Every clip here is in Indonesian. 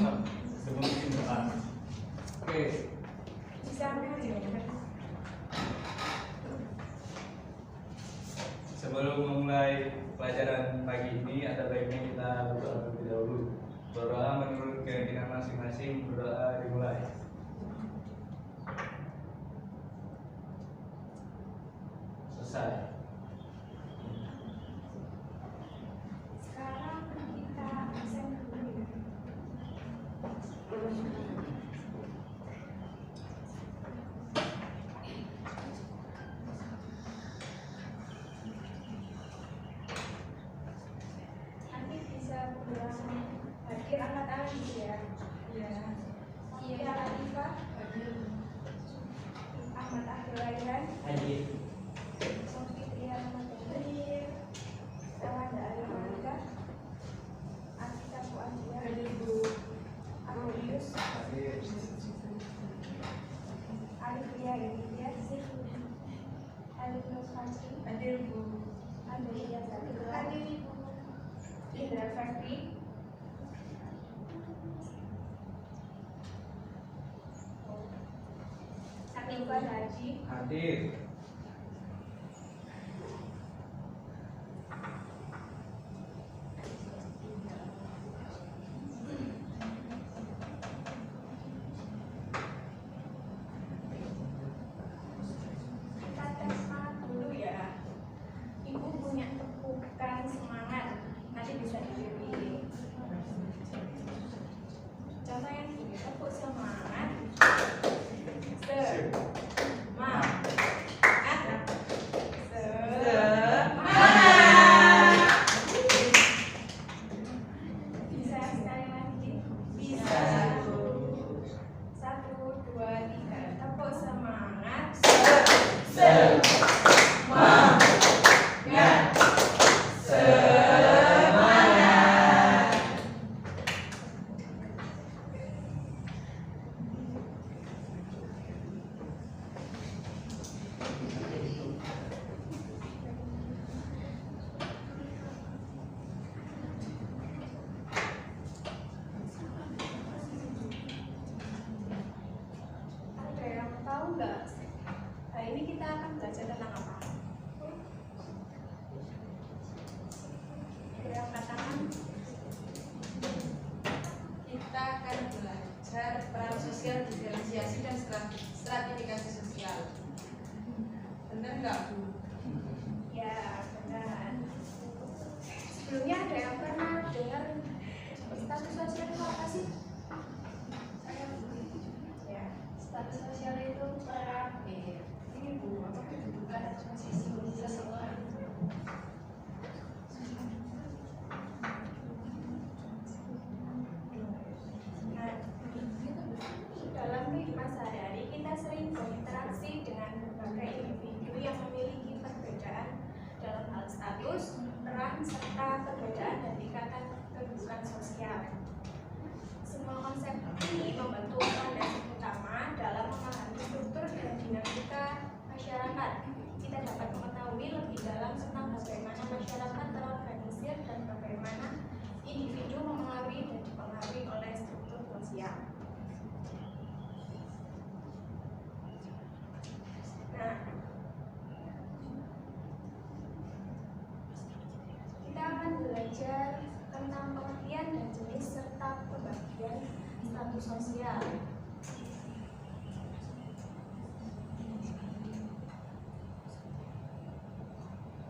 Sebelum doa. Oke. Sebelum memulai pelajaran pagi ini, ada baiknya kita berdoa terlebih dahulu. Berdoa menurut keyakinan masing-masing. Berdoa dimulai. Selesai. Sekarang kita absen dulu. Nanti bisa bilang hadir angkat tangan gitu ya. Iya. Iya, Arifah. Hadir. Ahmad Akhil Raihan. Hadir. Sofi Triana Hadir. Tawanda Alimanda. Akita Puandia. Hadir Bu. Agulius. Hadir. Alifia India. Alif Nur Fasri. Hadir Bu. Andrea Zatul. Hadir Bu. Indra Fakri. Sakiwan Haji. Hadir. Kita tes semangat dulu ya. Ibu punya tepukan semangat. Nanti bisa dipilih. Contoh yang ini, tepuk semangat. Bisa sekali lagi? Bisa. 1, 2, 3. Tepuk semangat. Ada yang tahu nggak? Hari ini kita akan belajar tentang apa? Ada yang katakan? Kita akan belajar peran sosial, diferensiasi dan stratifikasi sosial. Benar nggak Bu? Ya, benar. Sebelumnya ada yang pernah dengar status sosial itu apa sih? Ya, status sosial itu peran ini Bu, apa kedudukan atau posisi seseorang. Nah, dalam kehidupan sehari-hari kita sering berinteraksi dengan berbagai individu yang memiliki perbedaan dalam hal status, peran, serta perbedaan dan tingkatan kedudukan sosial. Semua konsep ini membentuk fondasi utama dalam memahami struktur dan dinamika masyarakat. Kita dapat mengetahui lebih dalam tentang bagaimana masyarakat terorganisir dan bagaimana individu mempengaruhi dan dipengaruhi oleh struktur sosial. Nah, kita akan belajar tentang pengertian dan jenis serta pembagian status sosial.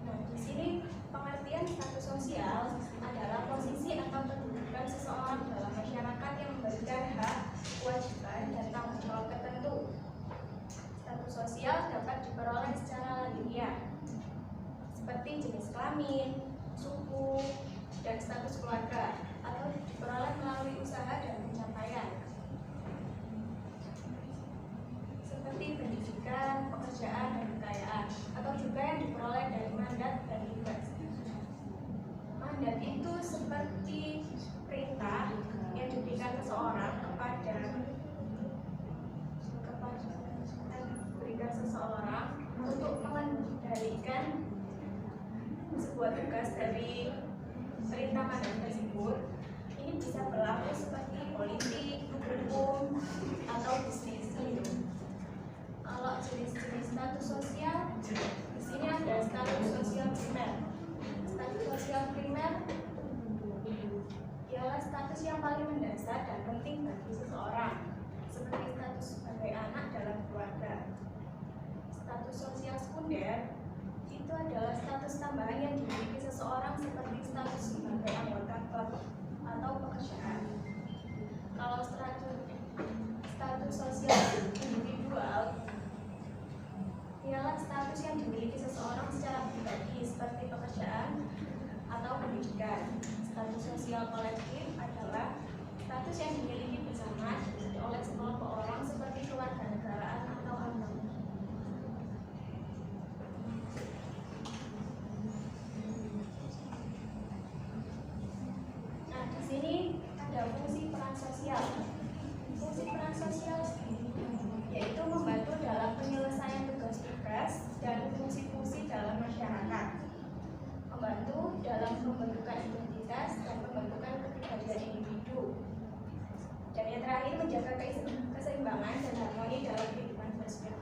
Nah, di sini pengertian status sosial adalah posisi atau kedudukan seseorang dalam masyarakat yang memberikan hak, kewajiban, dan tanggung jawab tertentu. Status sosial dapat diperoleh secara lahiriah, seperti jenis kelamin, suku, dan status keluarga, atau diperoleh melalui usaha dan pencapaian, seperti pendidikan, pekerjaan, dan kekayaan, atau juga yang diperoleh dari mandat dan tugas. Mandat itu seperti perintah yang diberikan seseorang kepada seseorang untuk mengendalikan sebuah tugas dari perintah mandat tersebut. Ini bisa berlaku seperti politik, seseorang seperti status sebagai anggota klub atau pekerjaan. Kalau status sosial individual ialah status yang dimiliki seseorang secara pribadi seperti pekerjaan atau pendidikan. Status sosial kolektif adalah status yang dimiliki bersama oleh sekelompok orang seperti kewarganegaraan atau agama. Nah, di sini ada fungsi peran sosial. Fungsi peran sosial yaitu membantu dalam penyelesaian tugas-tugas dan fungsi-fungsi dalam masyarakat, membantu dalam pembentukan identitas dan pembentukan kepribadian individu, dan yang terakhir menjaga keseimbangan dan harmoni dalam kehidupan sosial.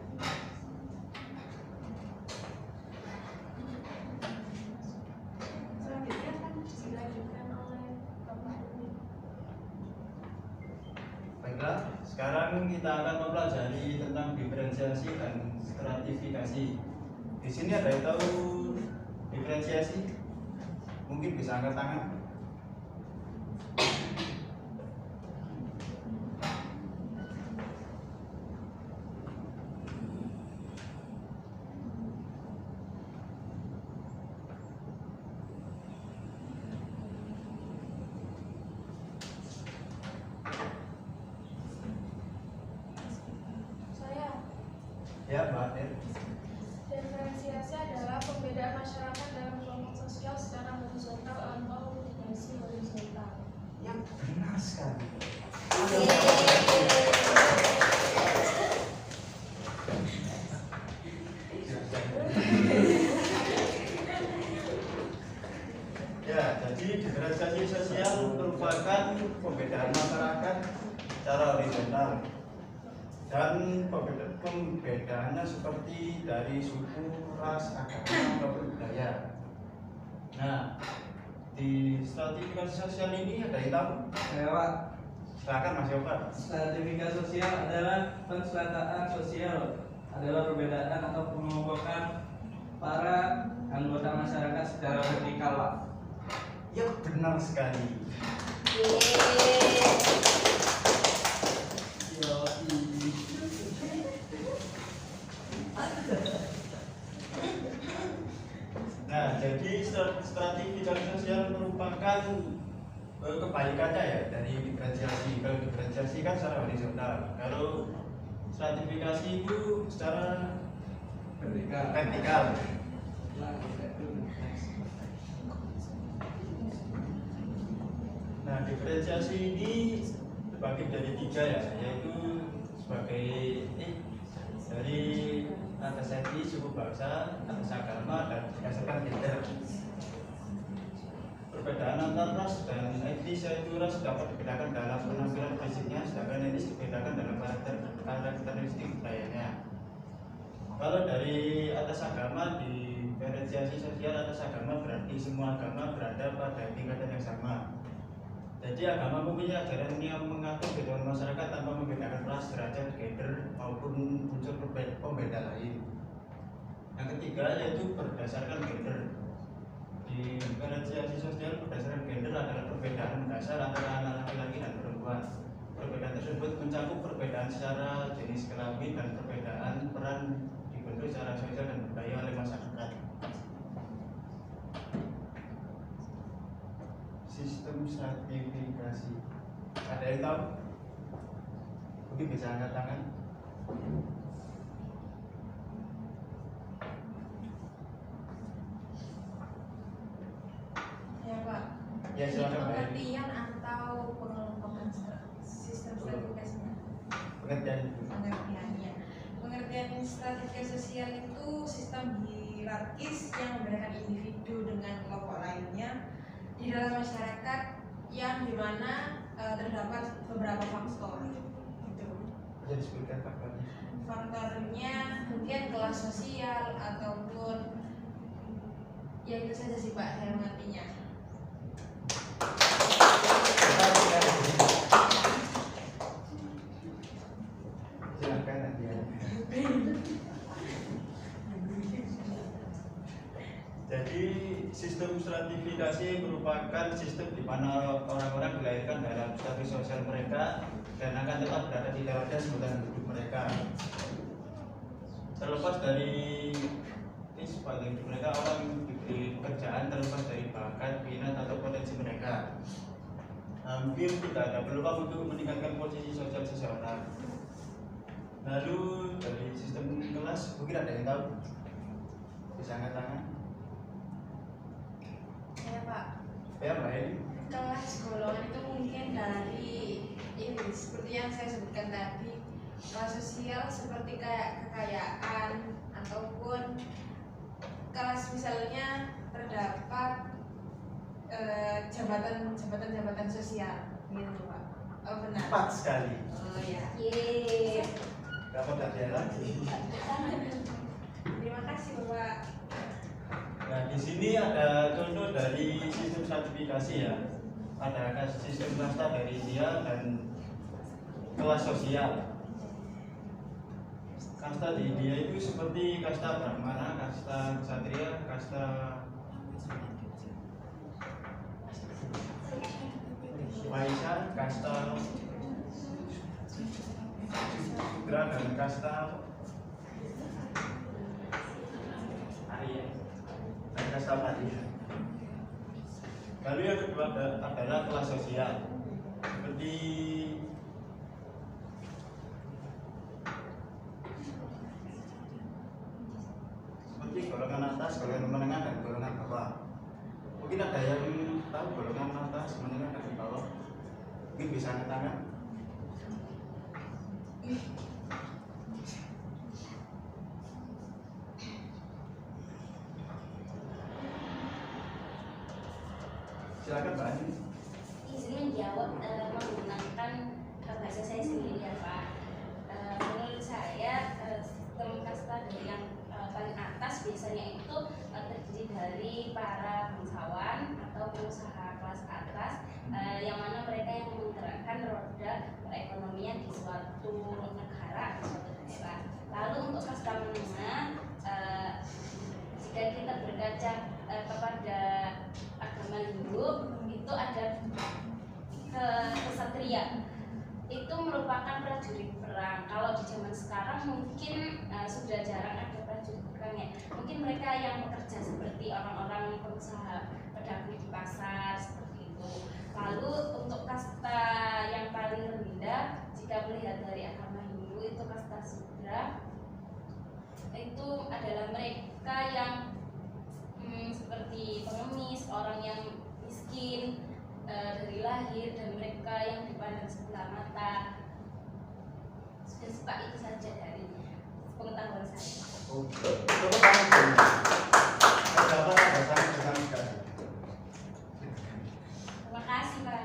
Selanjutnya akan dilanjutkan oleh Bapak Umi. Baiklah, sekarang kita akan mempelajari tentang diferensiasi dan stratifikasi. Di sini ada yang tahu diferensiasi? Mungkin bisa angkat tangan. Ya, Mbak Adir. Diferensiasi adalah pembedaan masyarakat dalam kelompok sosial secara horizontal atau vertikasi horizontal. Yang benar sekali. Ya, jadi diferensiasi sosial merupakan pembedaan masyarakat secara horizontal. Dan pembedaannya seperti dari suku, ras, agama, maupun budaya. Nah, di stratifikasi sosial ini ada yang tahu? Ya, Pak. Silakan Mas Yofar. Stratifikasi sosial adalah penslataan sosial, adalah perbedaan atau pengelompokan para anggota masyarakat secara vertikal, Pak. Ya, benar sekali. Nah, jadi stratifikasi sosial merupakan kebalikannya ya dari diferensiasi. Kalau diferensiasi kan secara horizontal, kalau stratifikasi itu secara vertikal. Nah, diferensiasi ini terbagi dari tiga ya, yaitu sebagai dari atas etnis, suku bangsa, atas agama, dan berdasarkan gender. Perbedaan antar ras dan etnis yaitu ras dapat dibedakan dalam penampilan fisiknya, sedangkan etnis dibedakan dalam karakteristik budayanya. Kalau dari atas agama, diferensiasi sosial atas agama berarti semua agama berada pada tingkatan yang sama. Jadi agama mempunyai ajaran yang mengatur kehidupan masyarakat tanpa membedakan ras, derajat, gender maupun unsur pembeda lain. Yang ketiga yaitu berdasarkan gender. Diferensiasi sosial berdasarkan gender adalah perbedaan mendasar antara anak laki-laki dan perempuan. Perbedaan tersebut mencakup perbedaan secara jenis kelamin dan perbedaan peran dibentuk secara sosial dan budaya oleh masyarakat. Sistem stratifikasi. Ada yang tahu? Mungkin bisa angkat tangan. Ya, Pak. Ya, silakan, Mbak. Pengertian atau pengelompokan sistem stratifikasinya. Pengertiannya. Pengertian stratifikasi sosial itu sistem hierarkis yang membedakan individu dengan kelompok lainnya di dalam masyarakat yang dimana terdapat beberapa faktor. Gitu. Bisa disebutkan faktornya. Faktornya mungkin kelas sosial ataupun ya itu saja sih Pak saya mengertinya. Silakan nanti ya. Jadi sistem stratifikasi merupakan sistem di mana orang-orang dilahirkan dalam status sosial mereka dan akan tetap berada di dalamnya sepanjang hidup mereka. Terlepas dari sepanjang hidup mereka, orang diberi pekerjaan terlepas dari bakat, minat atau potensi mereka. Hampir tidak ada peluang untuk meningkatkan posisi sosial seseorang. Lalu dari sistem kelas, mungkin ada yang tahu? Bisa angkat tangan? Ya Pak, Ya Mbak Eni. kelas golongan itu mungkin dari ini seperti yang saya sebutkan tadi, kelas sosial seperti kayak kekayaan ataupun kelas misalnya terdapat jabatan sosial gitu Pak. Oh benar. Tepat sekali. Oh ya. Yeay. Dapat hadiah lagi. Terima kasih Bapak. Nah, di sini ada contoh dari sistem stratifikasi ya. Ada sistem kasta dari India dan kelas sosial. Kasta di India itu seperti kasta Brahmana, kasta Ksatria, kasta Vaisya, kasta Sudra dan kasta Arya dan kasta Madya. Lalu yang kedua adalah kelas sosial seperti golongan atas, golongan menengah dan golongan bawah. Mungkin ada yang tahu golongan atas, menengah dan bawah? Mungkin bisa angkat tangan. Silakan Mbak Ani. Izin menjawab menggunakan bahasa saya sendiri ya Pak. Menurut saya sistem kasta dari yang paling atas biasanya itu terdiri dari para bangsawan atau pengusaha kelas atas yang mana mereka yang menggerakkan roda perekonomian di suatu negara atau suatu daerah. Lalu untuk kasta menengah, jika kita berkaca kepada agama Hindu, itu ada kesatria, itu merupakan prajurit perang. Kalau di zaman sekarang mungkin sudah jarang ada prajurit perang ya. Mungkin mereka yang bekerja seperti orang-orang pengusaha pedagang di pasar seperti itu. Lalu untuk kasta yang paling rendah, jika melihat dari agama Hindu, itu kasta Sudra. Itu adalah mereka yang seperti pengemis, orang yang miskin dari lahir, dan mereka yang dipandang sebelah mata. Sudah Pak, itu saja dari pengetahuan saya. Oke. Coba tangan dulu. Ada sangat sekali. Terima kasih Pak.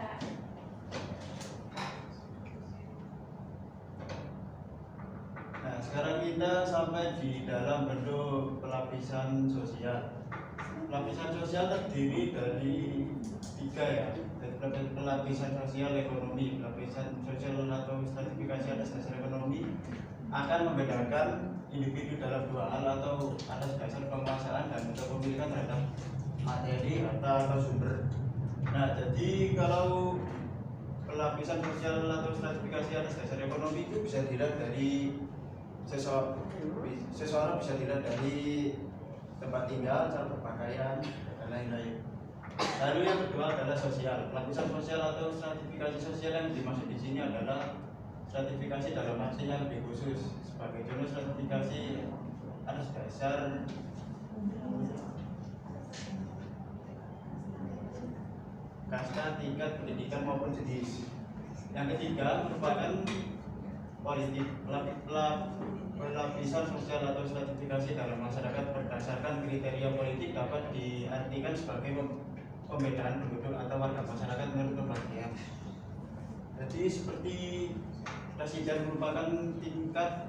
Nah, sekarang kita sampai di dalam bentuk pelapisan sosial. Pelapisan sosial terdiri dari 3 ya. Pelapisan sosial ekonomi, pelapisan sosial atau stratifikasi atas dasar ekonomi akan membedakan individu dalam 2 hal atau atas dasar penguasaan dan kepemilikan terhadap materi, harta atau sumber. Nah, jadi kalau pelapisan sosial atau stratifikasi atas dasar ekonomi itu bisa dilihat dari seseorang bisa dilihat dari tempat tinggal, cara berpakaian, dan lain-lain. Lalu yang kedua adalah sosial. Pelapisan sosial atau stratifikasi sosial yang dimaksud di sini adalah stratifikasi dalam arti yang lebih khusus. Sebagai contoh, stratifikasi atas dasar kasta, tingkat pendidikan maupun jenis. Yang ketiga merupakan politik. Pelapisan sosial atau stratifikasi dalam masyarakat berdasarkan kriteria politik dapat diartikan sebagai pembedaan penduduk atau warga masyarakat menurut pembagian. Jadi seperti presiden merupakan tingkat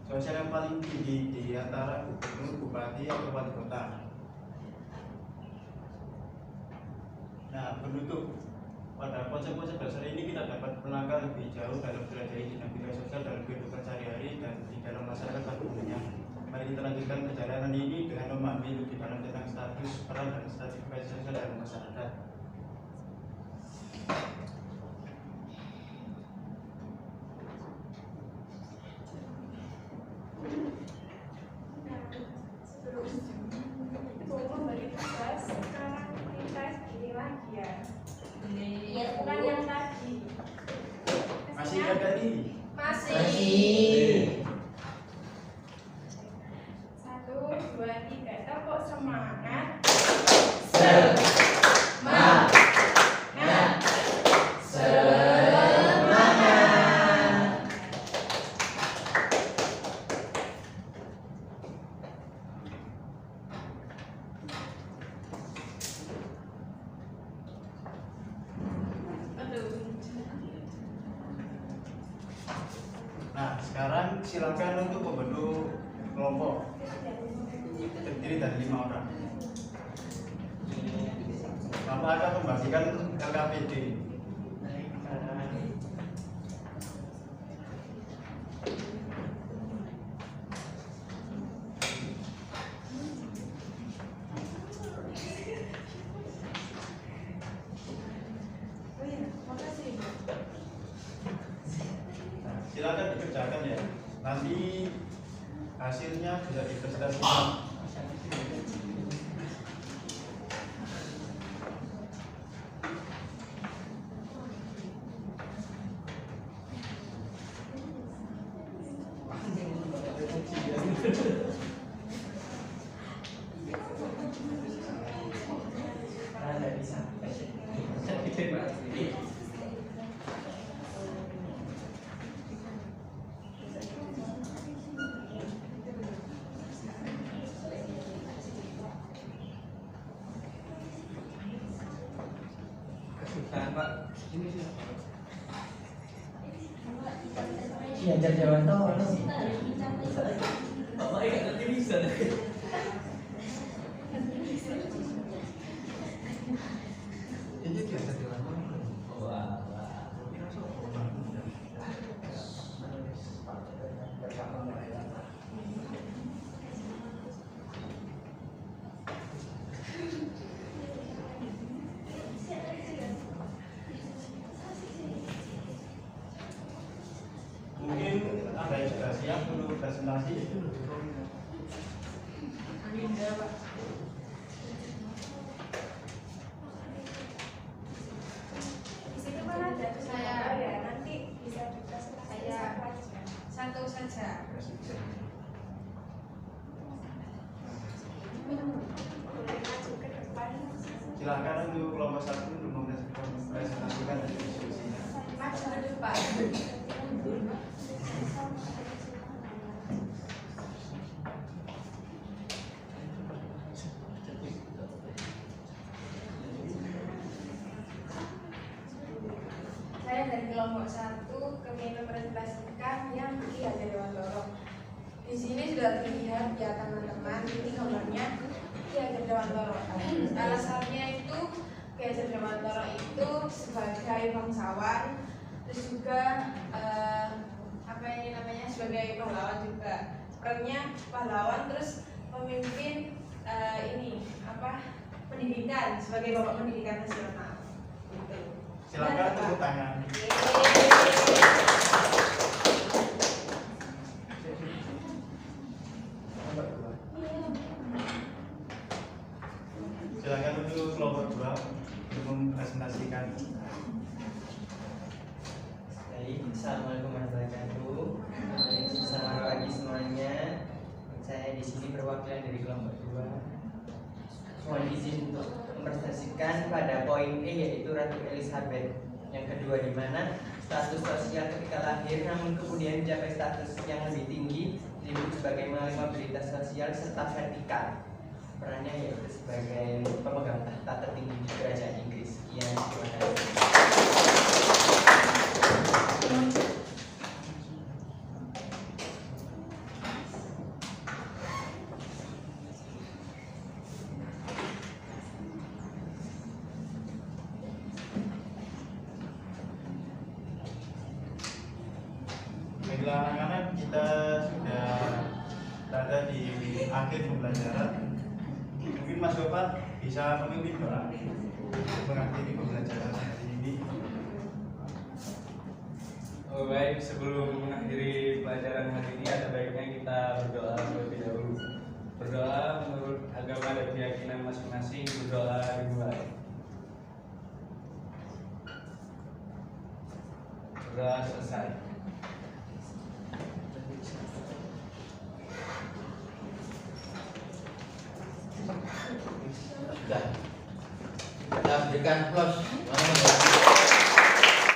sosial yang paling tinggi di antara gubernur, bupati, atau wali kota. Nah, bentuk pada konsep-konsep dasar ini kita dapat melangkah lebih jauh dalam belajar dinamika sosial dalam kehidupan sehari-hari dan di dalam masyarakat pada umumnya. Mari kita lanjutkan perjalanan ini dengan memahami lebih dalam tentang status, peran dan stratifikasi sosial dalam masyarakat. Sebelum memberi tugas, sekarang kita ini lagi ya. Iya, Bukan yang tadi. Masih ingat tadi? Masih. 1, 2, 3. Tepuk semangat. Nah, sekarang silakan untuk membentuk kelompok terdiri dari 5 orang. Bapak akan membagikan LKPD. Oh iya, makasih. Nah, silakan dikerjakan ya. Nanti hasilnya bisa dipresentasikan. Nggak bisa. Terima kasih. Kesukaan Pak. Ini sih. Iya, Jawan tahu. Bapak nggak ngerti bisa. Ini biasa Jawan. Wah. Mungkin ada yang sudah siap untuk presentasi. Di situ kan ada tulisan ya, nanti bisa dipresentasikan Saya. siapa aja. Satu saja. Boleh maju ke depan. Silakan untuk kelompok 1 untuk mempresentasikan diskusinya. Maju ke depan. Saya dari kelompok 1 kami mempresentasikan yang Ki Hajar Dewantoro. Di sini sudah terlihat ya teman-teman, ini gambarnya Ki Hajar Dewantoro. Alasannya itu Ki Hajar Dewantoro itu sebagai bangsawan, terus juga apa ini namanya sebagai pahlawan juga. Perannya pahlawan terus memimpin ini apa pendidikan sebagai bapak pendidikan nasional. Gitu. Silakan tepuk tangan. Silakan untuk kelompok 2 untuk mempresentasikan. Baik, assalamualaikum warahmatullahi wabarakatuh. Selamat pagi semuanya. Saya di sini perwakilan dari kelompok 2. Mohon izin untuk mempresentasikan pada poin E, yaitu Ratu Elizabeth. Yang kedua, di mana status sosial ketika lahir namun kemudian mencapai status yang lebih tinggi disebut sebagai menerima berita sosial serta vertikal. Perannya yaitu sebagai pemegang tahta tertinggi di kerajaan Inggris. Sekian, terima kasih. Baiklah anak-anak, kita sudah berada di akhir pembelajaran. Mungkin Mas Gopar bisa memimpin doa mengakhiri pembelajaran hari ini. Oh, baik, sebelum mengakhiri pelajaran hari ini ada baiknya kita berdoa terlebih dahulu. Berdoa menurut agama dan keyakinan masing-masing, berdoa dimulai. Berdoa selesai. Sudah. Kita berikan plus.